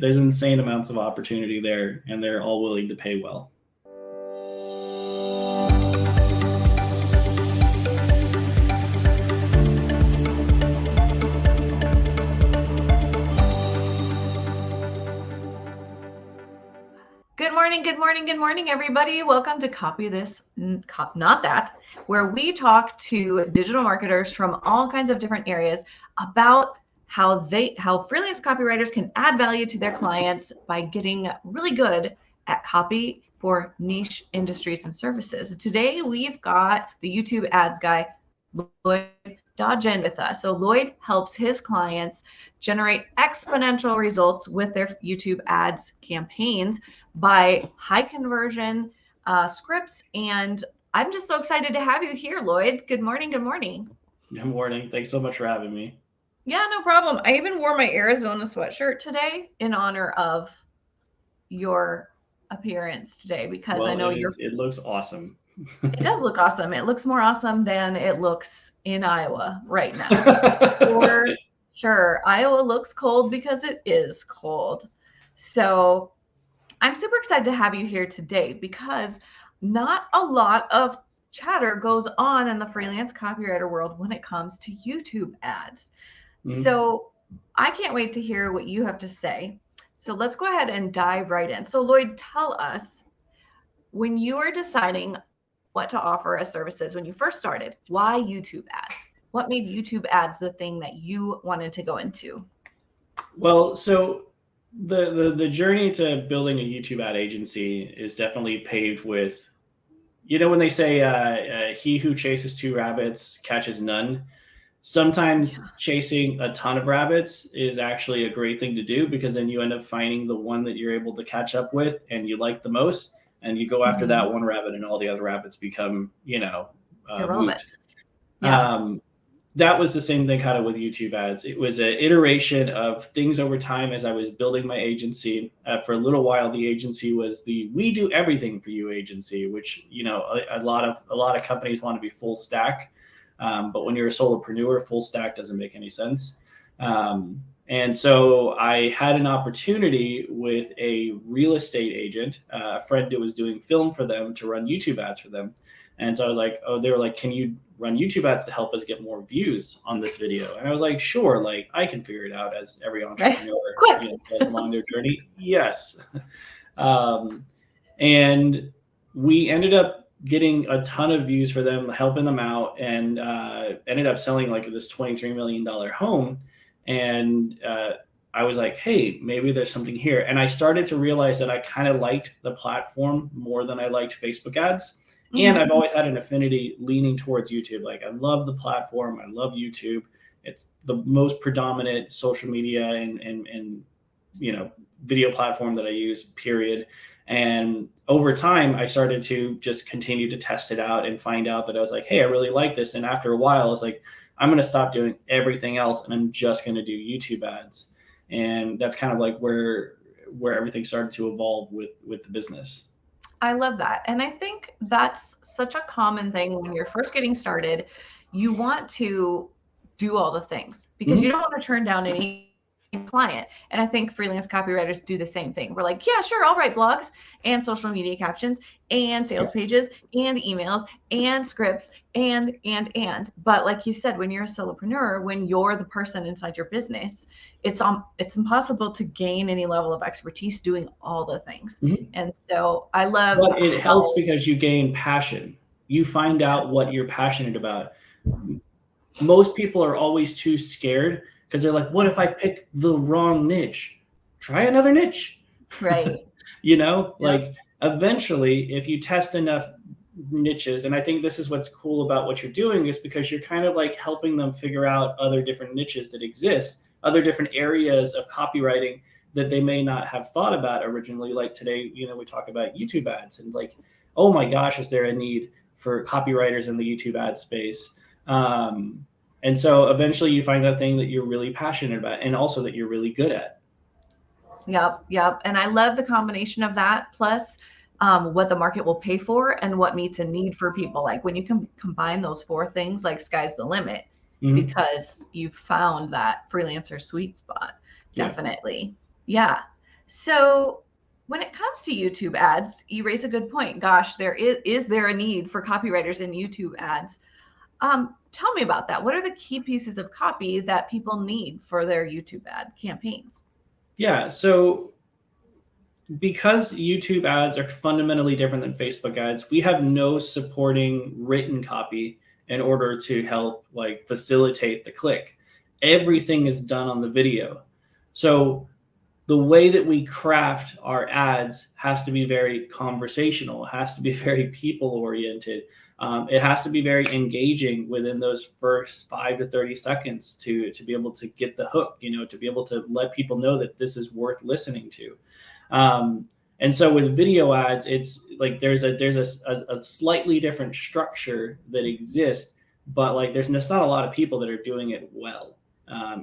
There's insane amounts of opportunity there, and they're all willing to pay well. Good morning, everybody. Welcome to Copy This, Not That, where we talk to digital marketers from all kinds of different areas about how freelance copywriters can add value to their clients by getting really good at copy for niche industries and services. Today, we've got the YouTube ads guy, Lloyd Dodgen, with us. So Lloyd helps his clients generate exponential results with their YouTube ads campaigns by high conversion scripts. And I'm just so excited to have you here, Lloyd. Good morning. Good morning. Good morning. Thanks so much for having me. Yeah, no problem. I even wore my Arizona sweatshirt today in honor of your appearance today, because I know it looks awesome. It does look awesome. It looks more awesome than it looks in Iowa right now. For sure. Iowa looks cold because it is cold. So I'm super excited to have you here today, because not a lot of chatter goes on in the freelance copywriter world when it comes to YouTube ads. Mm-hmm. So I can't wait to hear what you have to say. So let's go ahead and dive right in. So Lloyd, tell us, when you are deciding what to offer as services, when you first started, why YouTube ads? What made YouTube ads the thing that you wanted to go into? Well, so the journey to building a YouTube ad agency is definitely paved with, when they say he who chases two rabbits catches none. Sometimes chasing a ton of rabbits is actually a great thing to do, because then you end up finding the one that you're able to catch up with and you like the most, and you go after that one rabbit, and all the other rabbits become, irrelevant. That was the same thing kind of with YouTube ads. It was an iteration of things over time as I was building my agency. For a little while, the agency was the "we do everything for you" agency, which, a lot of companies want to be full stack. But when you're a solopreneur, full stack doesn't make any sense. And so I had an opportunity with a real estate agent, a friend that was doing film for them, to run YouTube ads for them. And so I was like, they were like, "Can you run YouTube ads to help us get more views on this video?" And I was like, "Sure, like I can figure it out," as every entrepreneur does along their journey. Yes. And we ended up getting a ton of views for them, helping them out, and ended up selling like this $23 million home. And I was like, hey, maybe there's something here. And I started to realize that I kind of liked the platform more than I liked Facebook ads. Mm-hmm. And I've always had an affinity leaning towards YouTube. Like, I love the platform. I love YouTube. It's the most predominant social media and video platform that I use, period. And over time, I started to just continue to test it out and find out that I was like, hey, I really like this. And after a while, I was like, I'm going to stop doing everything else, and I'm just going to do YouTube ads. And that's kind of like where everything started to evolve with the business. I love that. And I think that's such a common thing when you're first getting started. You want to do all the things because you don't want to turn down any client. And I think freelance copywriters do the same thing. We're like, yeah, sure, I'll write blogs and social media captions and sales pages and emails and scripts and. But like you said, when you're a solopreneur, when you're the person inside your business, it's impossible to gain any level of expertise doing all the things. Mm-hmm. And so I love. But it helps because you gain passion. You find out what you're passionate about. Most people are always too scared because they're like, what if I pick the wrong niche? Try another niche. Right. Like eventually, if you test enough niches, and I think this is what's cool about what you're doing, is because you're kind of like helping them figure out other different niches that exist, other different areas of copywriting that they may not have thought about originally. Like today, we talk about YouTube ads and like, oh my gosh, is there a need for copywriters in the YouTube ad space? And so eventually you find that thing that you're really passionate about and also that you're really good at. Yep. And I love the combination of that, plus what the market will pay for and what meets a need for people. Like when you can combine those four things, like sky's the limit, because you've found that freelancer sweet spot. Definitely. Yeah. So when it comes to YouTube ads, you raise a good point. Gosh, is there a need for copywriters in YouTube ads? Tell me about that. What are the key pieces of copy that people need for their YouTube ad campaigns? Yeah, so because YouTube ads are fundamentally different than Facebook ads, we have no supporting written copy in order to help like facilitate the click. Everything is done on the video. So the way that we craft our ads has to be very conversational. It has to be very people oriented. It has to be very engaging within those first 5 to 30 seconds to be able to get the hook, to be able to let people know that this is worth listening to. And so with video ads, it's like there's a slightly different structure that exists, but like there's not a lot of people that are doing it well,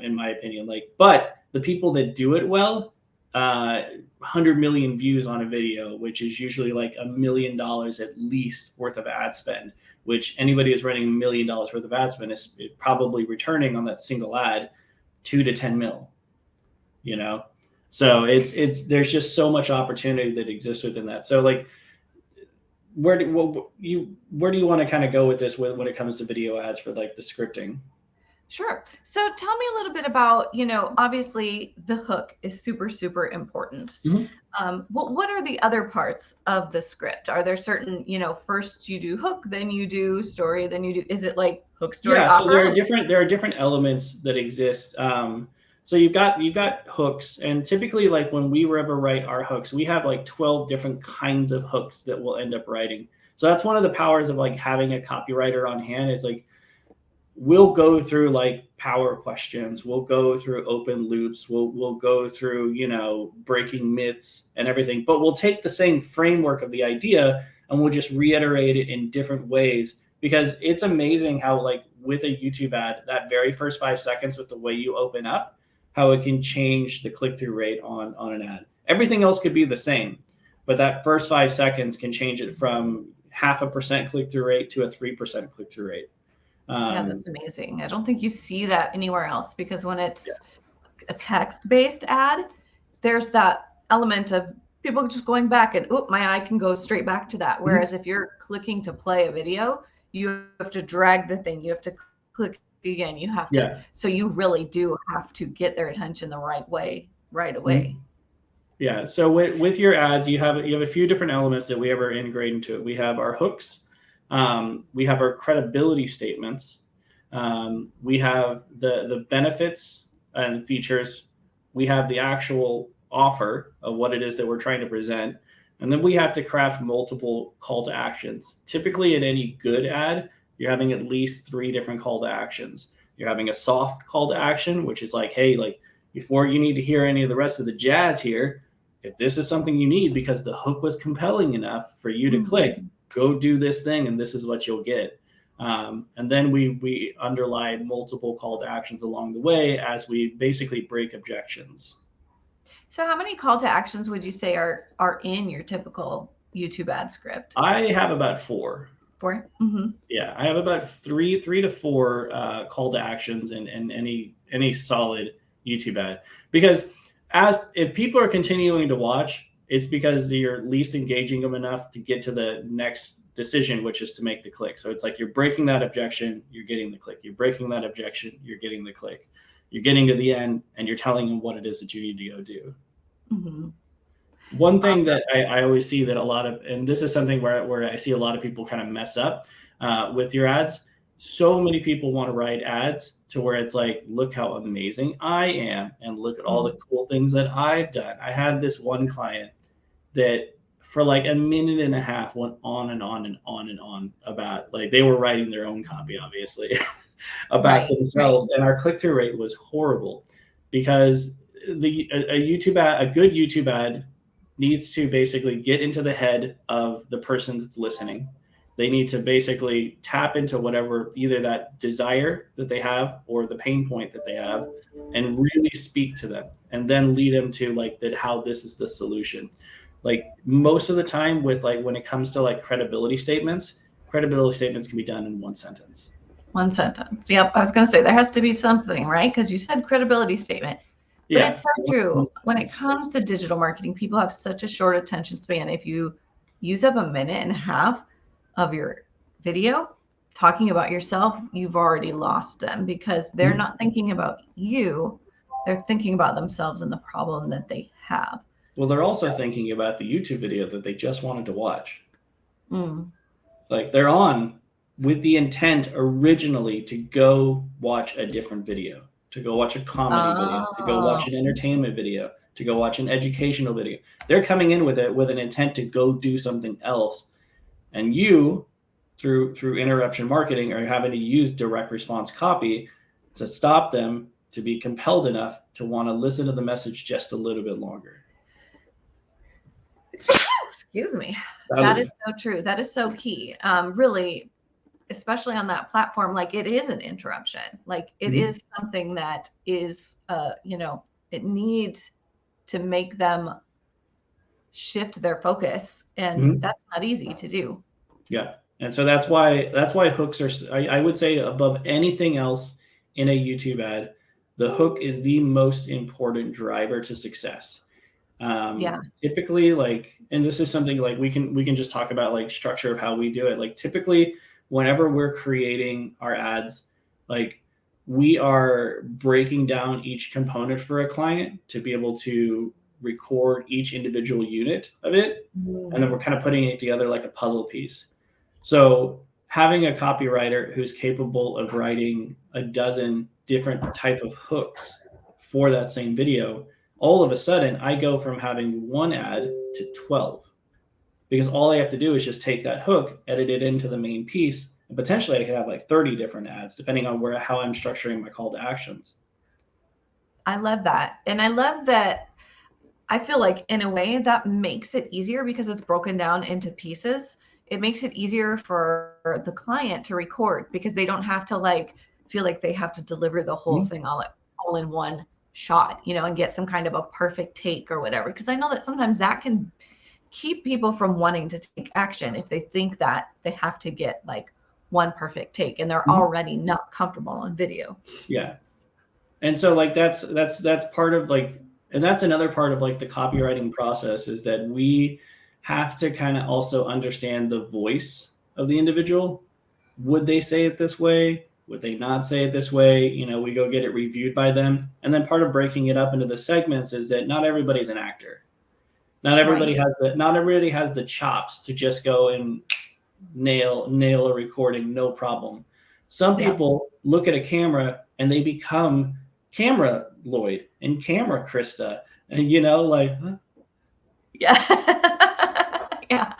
in my opinion. But the people that do it well, 100 million views on a video, which is usually like $1 million at least worth of ad spend, which anybody who's running $1 million worth of ad spend is probably returning on that single ad 2 to 10 mil, So there's just so much opportunity that exists within that. So like, where do you want to kind of go with this when it comes to video ads for like the scripting? Sure. So tell me a little bit about, obviously the hook is super, super important. Mm-hmm. What are the other parts of the script? Are there certain, first you do hook, then you do story, then you do, is it like hook, story, Yeah, offer? so there are different elements that exist. So you've got hooks, and typically like when we ever write our hooks, we have like 12 different kinds of hooks that we'll end up writing. So that's one of the powers of like having a copywriter on hand is like, we'll go through like power questions. We'll go through open loops. We'll go through, breaking myths and everything, but we'll take the same framework of the idea and we'll just reiterate it in different ways, because it's amazing how like with a YouTube ad, that very first 5 seconds with the way you open up, how it can change the click-through rate on an ad. Everything else could be the same, but that first 5 seconds can change it from 0.5% click-through rate to a 3% click-through rate. Yeah, that's amazing. I don't think you see that anywhere else, because when it's a text-based ad, there's that element of people just going back and, oh, my eye can go straight back to that. Whereas if you're clicking to play a video, you have to drag the thing. You have to click again. You have to. So you really do have to get their attention the right way, right away. Yeah. So with your ads, you have a few different elements that we ever integrate into it. We have our hooks. We have our credibility statements. We have the benefits and features. We have the actual offer of what it is that we're trying to present. And then we have to craft multiple call to actions. Typically in any good ad, you're having at least 3 different call to actions. You're having a soft call to action, which is like, hey, like before you need to hear any of the rest of the jazz here, if this is something you need because the hook was compelling enough for you to click, go do this thing and this is what you'll get. And then we underlie multiple call to actions along the way as we basically break objections. So how many call to actions would you say are in your typical YouTube ad script? I have about 4. 4? Mm-hmm. Yeah, I have about 3 to 4 call to actions in any solid YouTube ad. Because if people are continuing to watch, it's because you're at least engaging them enough to get to the next decision, which is to make the click. So it's like you're breaking that objection, you're getting the click. You're breaking that objection, you're getting the click. You're getting to the end and you're telling them what it is that you need to go do. Mm-hmm. One thing that I always see that a lot of, and this is something where I see a lot of people kind of mess up with your ads. So many people want to write ads to where it's like, look how amazing I am and look at all the cool things that I've done. I had this one client that for like 1.5 minutes went on and on and on and on about, like, they were writing their own copy, obviously, about themselves. And our click-through rate was horrible because a good YouTube ad needs to basically get into the head of the person that's listening. They need to basically tap into whatever, either that desire that they have or the pain point that they have, and really speak to them and then lead them to like that, how this is the solution. Like most of the time with like, when it comes to like credibility statements can be done in 1 sentence. 1 sentence. Yep. I was going to say there has to be something, right? Because you said credibility statement. But Yeah. it's so true. When it comes to digital marketing, people have such a short attention span. If you use up a minute and a half of your video talking about yourself, you've already lost them because they're not thinking about you. They're thinking about themselves and the problem that they have. Well, they're also thinking about the YouTube video that they just wanted to watch. Like they're on with the intent originally to go watch a different video, to go watch a comedy video, to go watch an entertainment video, to go watch an educational video. They're coming in with it with an intent to go do something else. And you, through interruption marketing, are having to use direct response copy to stop them, to be compelled enough to want to listen to the message just a little bit longer. Excuse me. That is so true. That is so key. Really, especially on that platform, like it is an interruption. Like it is something that is, it needs to make them shift their focus, and that's not easy to do. Yeah. And so that's why hooks are, I would say above anything else in a YouTube ad, the hook is the most important driver to success. Typically, like, and this is something like we can just talk about like structure of how we do it. Like typically whenever we're creating our ads, like we are breaking down each component for a client to be able to record each individual unit of it. And then we're kind of putting it together like a puzzle piece. So having a copywriter who's capable of writing a dozen different type of hooks for that same video, all of a sudden I go from having one ad to 12, because all I have to do is just take that hook, edit it into the main piece, and potentially I could have like 30 different ads depending on how I'm structuring my call to actions. I love that. And I love that. I feel like in a way that makes it easier because it's broken down into pieces. It makes it easier for the client to record because they don't have to like feel like they have to deliver the whole thing all in one shot, and get some kind of a perfect take or whatever. Because I know that sometimes that can keep people from wanting to take action if they think that they have to get like one perfect take and they're already not comfortable on video. Yeah. And so like that's part of like, and that's another part of like the copywriting process, is that we have to kind of also understand the voice of the individual. Would they say it this way? Would they not say it this way? We go get it reviewed by them. And then part of breaking it up into the segments is that not everybody's an actor. Not everybody has the chops to just go and nail a recording, no problem. Some people look at a camera and they become camera Lloyd and camera Christa, and like, huh? Yeah.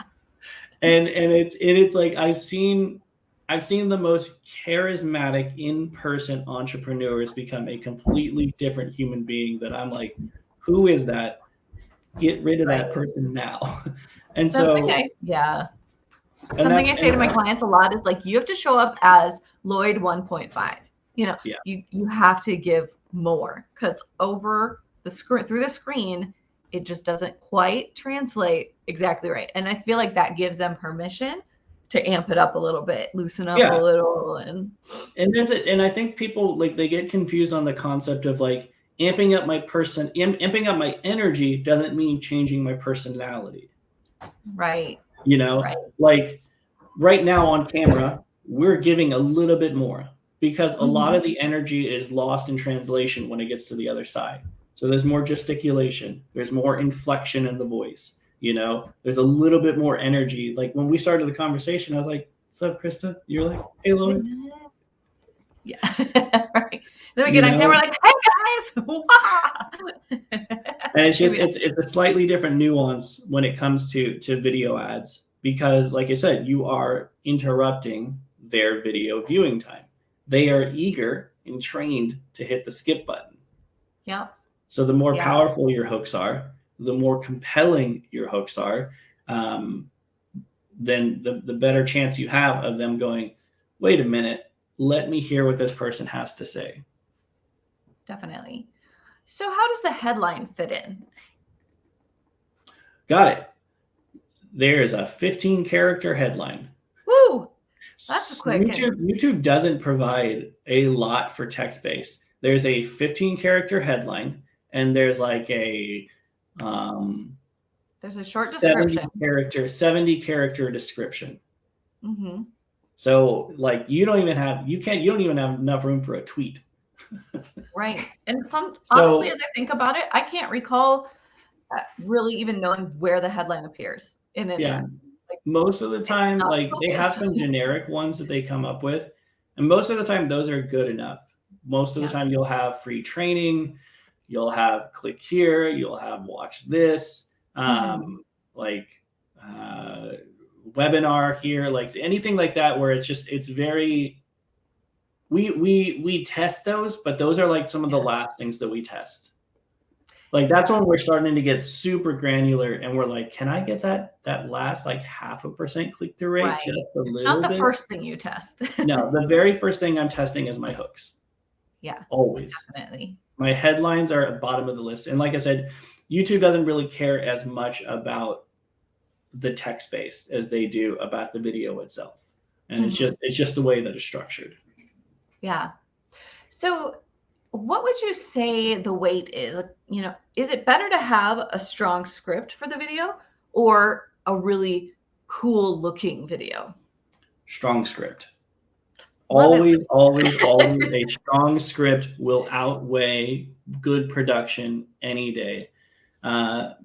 And it's like I've seen the most charismatic in-person entrepreneurs become a completely different human being that I'm like, who is that? Get rid of that person now. And something I say to my clients a lot is like, you have to show up as Lloyd 1.5. You have to give more, because over the screen, through the screen, it just doesn't quite translate exactly right. And I feel like that gives them permission to amp it up a little bit, loosen up a little. And I think people like, they get confused on the concept of like amping up my energy doesn't mean changing my personality. Right. Like right now on camera, we're giving a little bit more because a lot of the energy is lost in translation when it gets to the other side. So there's more gesticulation, there's more inflection in the voice. There's a little bit more energy. Like when we started the conversation, I was like, "What's up, Christa?" You're like, "Hey, Lloyd." Yeah. Right. Then we get on camera like, "Hey guys." And it's just it's a slightly different nuance when it comes to video ads, because like I said, you are interrupting their video viewing time. They are eager and trained to hit the skip button. Yeah. So the more powerful your hooks are, the more compelling your hooks are, then the better chance you have of them going, wait a minute, let me hear what this person has to say. Definitely. So how does the headline fit in? Got it. There's a 15-character headline. Woo! That's a quick YouTube doesn't provide a lot for text-based. There's a 15-character headline, and there's like a there's a short description. 70 character description. Mm-hmm. So like you don't even have enough room for a tweet. Right. And honestly, as I think about it, I can't recall really even knowing where the headline appears in it. Yeah. Like, most of the time, like they have some generic ones that they come up with, and most of the time those are good enough. Most of the time you'll have free training, you'll have click here, you'll have watch this, webinar here, like anything like that where it's very, we test those, but those are like some of the last things that we test. Like that's when we're starting to get super granular, and we're like, can I get that last like 0.5% click-through rate? Right. Just a it's little not the bit? First thing you test. No, the very first thing I'm testing is my hooks. Yeah, always. Definitely. My headlines are at the bottom of the list, and like I said, YouTube doesn't really care as much about the text base as they do about the video itself, and it's just the way that it's structured. Yeah. So what would you say the weight is? You know, is it better to have a strong script for the video or a really cool looking video? Strong script. Always a strong script will outweigh good production any day.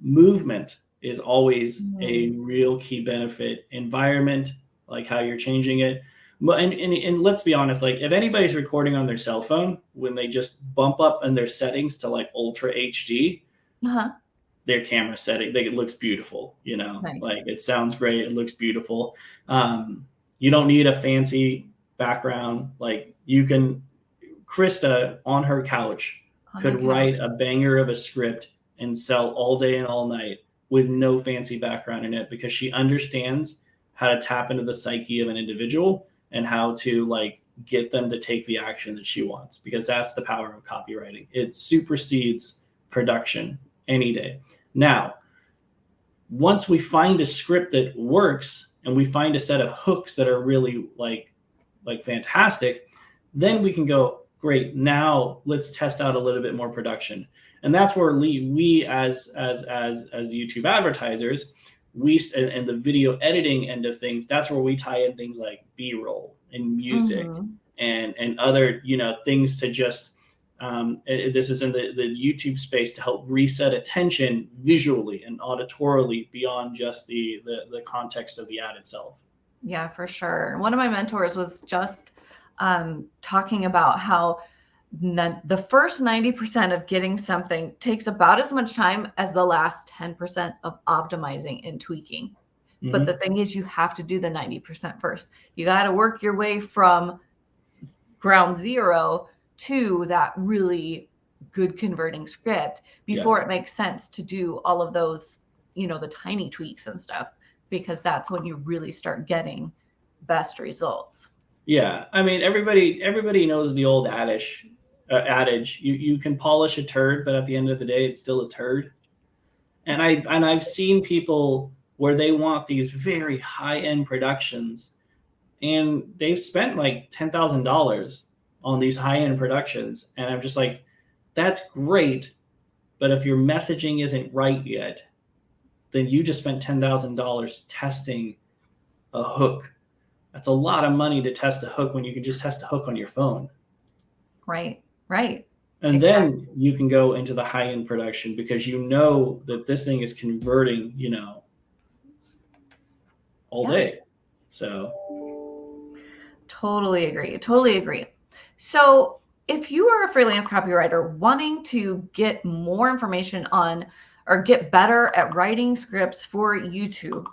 Movement is always a real key benefit. Environment, like how you're changing it. And let's be honest, like if anybody's recording on their cell phone, when they just bump up in their settings to like Ultra HD, their camera setting, it looks beautiful, you know, like it sounds great. It looks beautiful. You don't need a fancy background. Like Christa on her couch could write a banger of a script and sell all day and all night with no fancy background in it, because she understands how to tap into the psyche of an individual and how to like get them to take the action that she wants, because that's the power of copywriting. It supersedes production any day. Now, once we find a script that works and we find a set of hooks that are really like fantastic, then we can go, great, now let's test out a little bit more production. And that's where we as YouTube advertisers, and the video editing end of things, that's where we tie in things like B-roll and music and other, you know, things to just, this is in the YouTube space to help reset attention visually and auditorily beyond just the context of the ad itself. Yeah, for sure. One of my mentors was just talking about how the first 90% of getting something takes about as much time as the last 10% of optimizing and tweaking. But the thing is, you have to do the 90% first. You got to work your way from ground zero to that really good converting script before it makes sense to do all of those, you know, the tiny tweaks and stuff, because that's when you really start getting best results. Yeah. I mean, everybody knows the old adage, you can polish a turd, but at the end of the day, it's still a turd. And I've seen people where they want these very high-end productions, and they've spent like $10,000 on these high-end productions. And I'm just like, that's great, but if your messaging isn't right yet, then you just spent $10,000 testing a hook. That's a lot of money to test a hook when you can just test a hook on your phone. Right. And then you can go into the high-end production, because you know that this thing is converting, you know, all day. So totally agree. So if you are a freelance copywriter wanting to get more information on or get better at writing scripts for YouTube,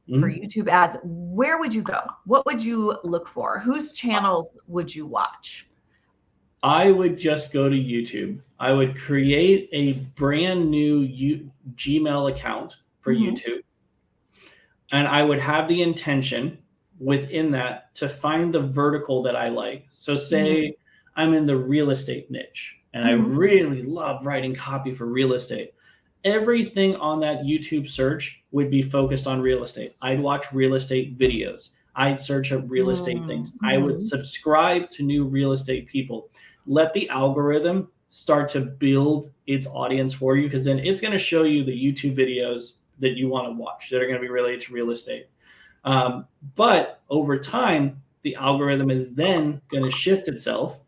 for YouTube ads, where would you go? What would you look for? Whose channels would you watch? I would just go to YouTube. I would create a brand new Gmail account for YouTube. And I would have the intention within that to find the vertical that I like. So say I'm in the real estate niche and I really love writing copy for real estate. Everything on that YouTube search would be focused on real estate. I'd watch real estate videos. I'd search up real estate things. I would subscribe to new real estate people. Let the algorithm start to build its audience for you, because then it's going to show you the YouTube videos that you want to watch that are going to be related to real estate. But over time, the algorithm is then going to shift itself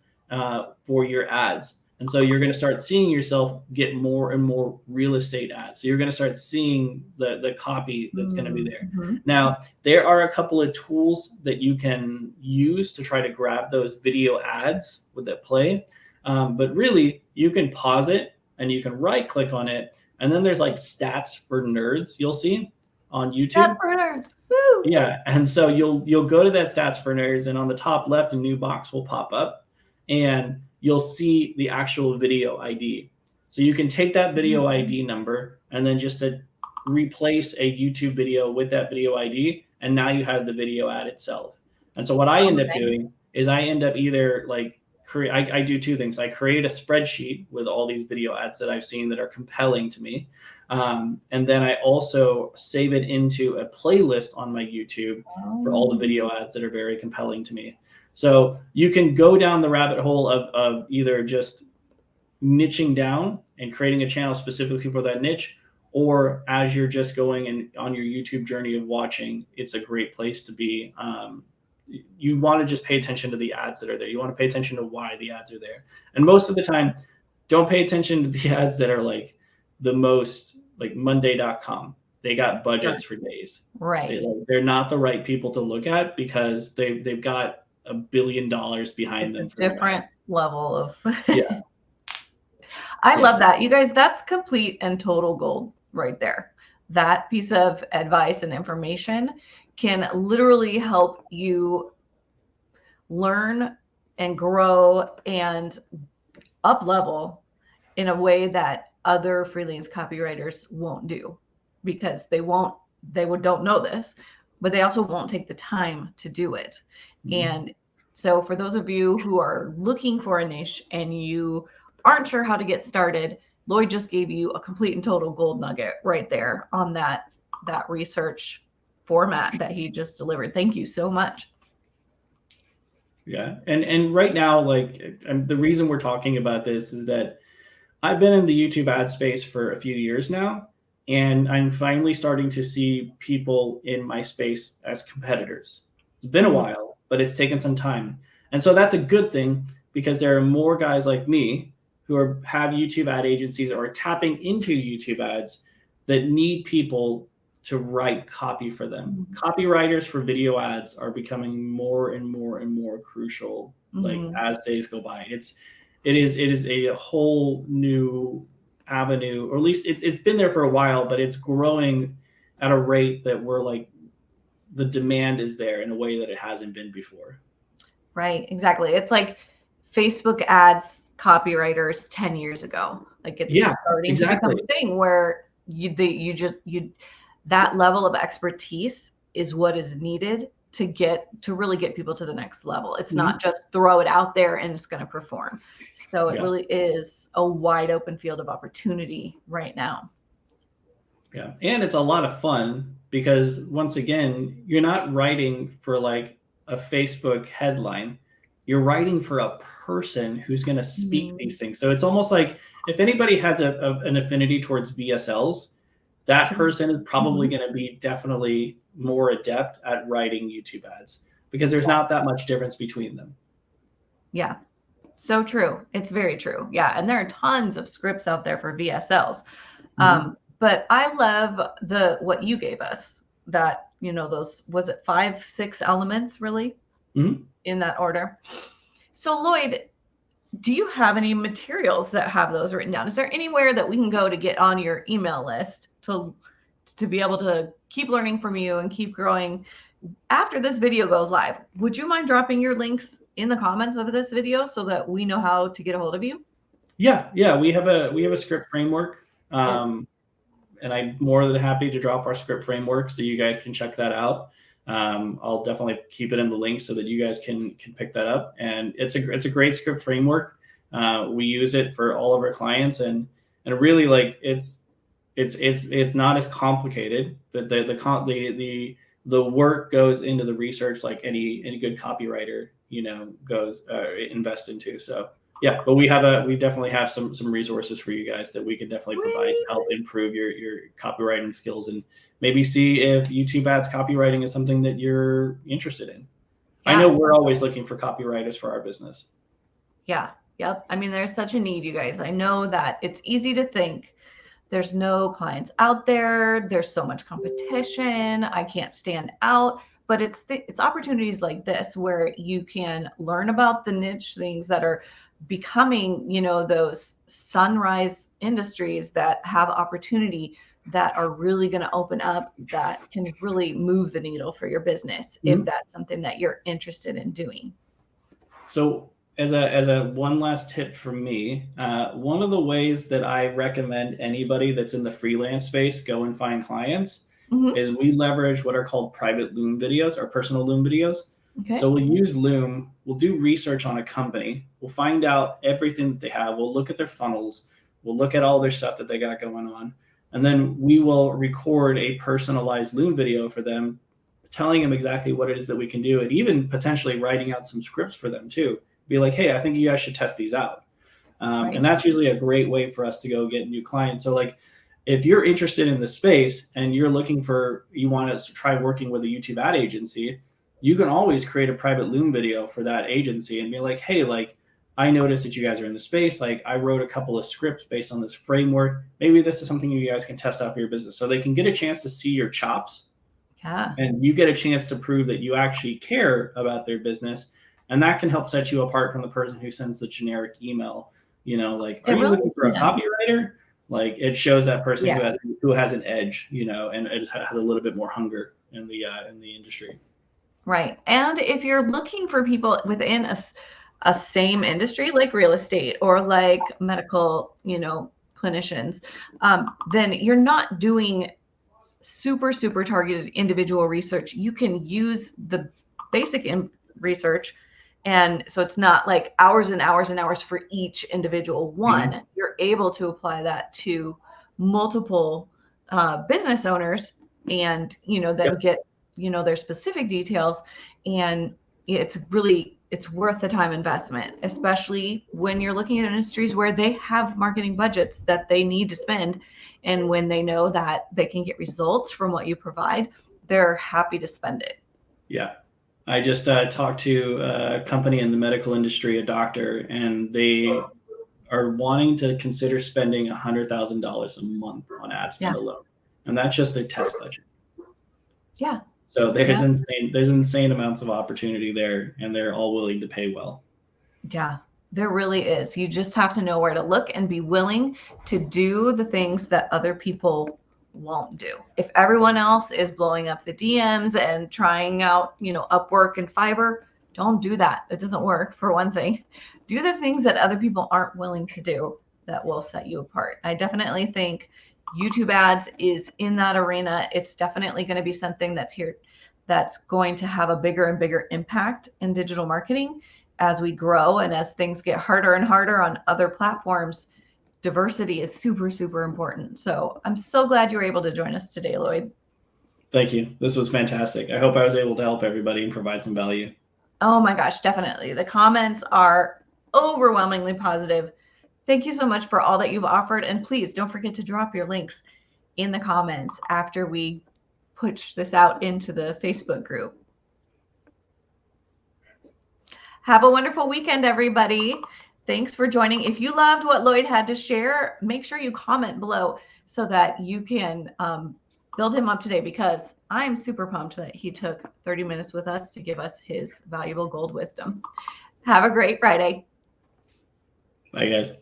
for your ads. And so you're going to start seeing yourself get more and more real estate ads. So you're going to start seeing the copy that's going to be there. Now, there are a couple of tools that you can use to try to grab those video ads with that play. But really, you can pause it and you can right click on it. And then there's like stats for nerds you'll see on YouTube. Stats for nerds. Woo! Yeah. And so you'll go to that stats for nerds, and on the top left, a new box will pop up and you'll see the actual video ID. So you can take that video ID number and then just replace a YouTube video with that video ID. And now you have the video ad itself. And so what I end up doing is I end up either like I do two things. I create a spreadsheet with all these video ads that I've seen that are compelling to me. And then I also save it into a playlist on my YouTube for all the video ads that are very compelling to me. So you can go down the rabbit hole of either just niching down and creating a channel specifically for that niche, or as you're just going and on your YouTube journey of watching, it's a great place to be. You want to just pay attention to the ads that are there. You want to pay attention to why the ads are there. And most of the time, don't pay attention to the ads that are like the most like Monday.com. They got budgets for days. Right. They're not the right people to look at because they've got $1 billion behind them. Different level of. Yeah. I love that. You guys, that's complete and total gold right there. That piece of advice and information can literally help you learn and grow and up level in a way that other freelance copywriters won't do, because they don't know this, but they also won't take the time to do it. And so for those of you who are looking for a niche and you aren't sure how to get started, Lloyd just gave you a complete and total gold nugget right there on that research format that he just delivered. Thank you so much. Yeah. And right now, like the reason we're talking about this is that I've been in the YouTube ad space for a few years now, and I'm finally starting to see people in my space as competitors. It's been a while, but it's taken some time. And so that's a good thing, because there are more guys like me who have YouTube ad agencies or are tapping into YouTube ads that need people to write copy for them. Copywriters for video ads are becoming more and more and more crucial, like as days go by. It is a whole new avenue, or at least it's been there for a while, but it's growing at a rate that we're like, the demand is there in a way that it hasn't been before. Right, exactly. It's like Facebook ads copywriters 10 years ago. Like it's starting to become a thing where that level of expertise is what is needed to really get people to the next level. It's not just throw it out there and it's going to perform. So it really is a wide open field of opportunity right now. Yeah. And it's a lot of fun, because once again, you're not writing for like a Facebook headline. You're writing for a person who's going to speak these things. So it's almost like if anybody has an affinity towards VSLs, that person is probably going to be definitely more adept at writing YouTube ads, because there's not that much difference between them. Yeah, so true. It's very true. Yeah. And there are tons of scripts out there for VSLs. But I love what you gave us, that, those, was it 5, 6 elements really in that order? So Lloyd, do you have any materials that have those written down? Is there anywhere that we can go to get on your email list to be able to keep learning from you and keep growing after this video goes live? Would you mind dropping your links in the comments of this video so that we know how to get a hold of you? Yeah. We have a script framework. And I'm more than happy to drop our script framework so you guys can check that out. I'll definitely keep it in the link so that you guys can pick that up. And it's a great script framework. We use it for all of our clients, and really, like, it's not as complicated, but the work goes into the research like any good copywriter, goes invest into. So Yeah, but we definitely have some resources for you guys that we can definitely provide to help improve your copywriting skills, and maybe see if YouTube ads copywriting is something that you're interested in. Yeah. I know we're always looking for copywriters for our business. Yeah. Yep. I mean, there's such a need, you guys. I know that it's easy to think there's no clients out there. There's so much competition. I can't stand out. But it's opportunities like this where you can learn about the niche things that are becoming, those sunrise industries that have opportunity, that are really going to open up, that can really move the needle for your business, if that's something that you're interested in doing. So as a one last tip from me, one of the ways that I recommend anybody that's in the freelance space go and find clients is we leverage what are called private Loom videos, or personal Loom videos. Okay. So we'll use Loom, we'll do research on a company, we'll find out everything that they have, we'll look at their funnels, we'll look at all their stuff that they got going on, and then we will record a personalized Loom video for them, telling them exactly what it is that we can do, and even potentially writing out some scripts for them too. Be like, hey, I think you guys should test these out. Right. And that's usually a great way for us to go get new clients. So like, if you're interested in the space and you're looking for, you want us to try working with a YouTube ad agency, you can always create a private Loom video for that agency and be like, hey, like, I noticed that you guys are in the space. Like, I wrote a couple of scripts based on this framework. Maybe this is something you guys can test out for your business. So they can get a chance to see your chops. Yeah. And you get a chance to prove that you actually care about their business. And that can help set you apart from the person who sends the generic email. Like, are you looking for a copywriter? Like, it shows that person who has an edge, and it has a little bit more hunger in the industry. Right. And if you're looking for people within a same industry, like real estate or like medical, clinicians, then you're not doing super targeted individual research. You can use the basic research, and so it's not like hours and hours and hours for each individual one. You're able to apply that to multiple business owners, and then get their specific details, and it's worth the time investment, especially when you're looking at industries where they have marketing budgets that they need to spend. And when they know that they can get results from what you provide, they're happy to spend it. Yeah. I just talked to a company in the medical industry, a doctor, and they are wanting to consider spending $100,000 a month on ad spend alone. And that's just their test budget. Yeah. So there's insane amounts of opportunity there, and they're all willing to pay well. Yeah, there really is. You just have to know where to look and be willing to do the things that other people won't do. If everyone else is blowing up the DMs and trying out, Upwork and Fiverr, don't do that. It doesn't work, for one thing. Do the things that other people aren't willing to do that will set you apart. I definitely think YouTube ads is in that arena. It's definitely going to be something that's here, that's going to have a bigger and bigger impact in digital marketing as we grow, and as things get harder and harder on other platforms. Diversity is super important. So I'm so glad you were able to join us today, Lloyd. Thank you. This was fantastic. I hope I was able to help everybody and provide some value. Oh my gosh, definitely. The comments are overwhelmingly positive. Thank you so much for all that you've offered. And please don't forget to drop your links in the comments after we push this out into the Facebook group. Have a wonderful weekend, everybody. Thanks for joining. If you loved what Lloyd had to share, make sure you comment below so that you can build him up today, because I'm super pumped that he took 30 minutes with us to give us his valuable gold wisdom. Have a great Friday. Bye, guys.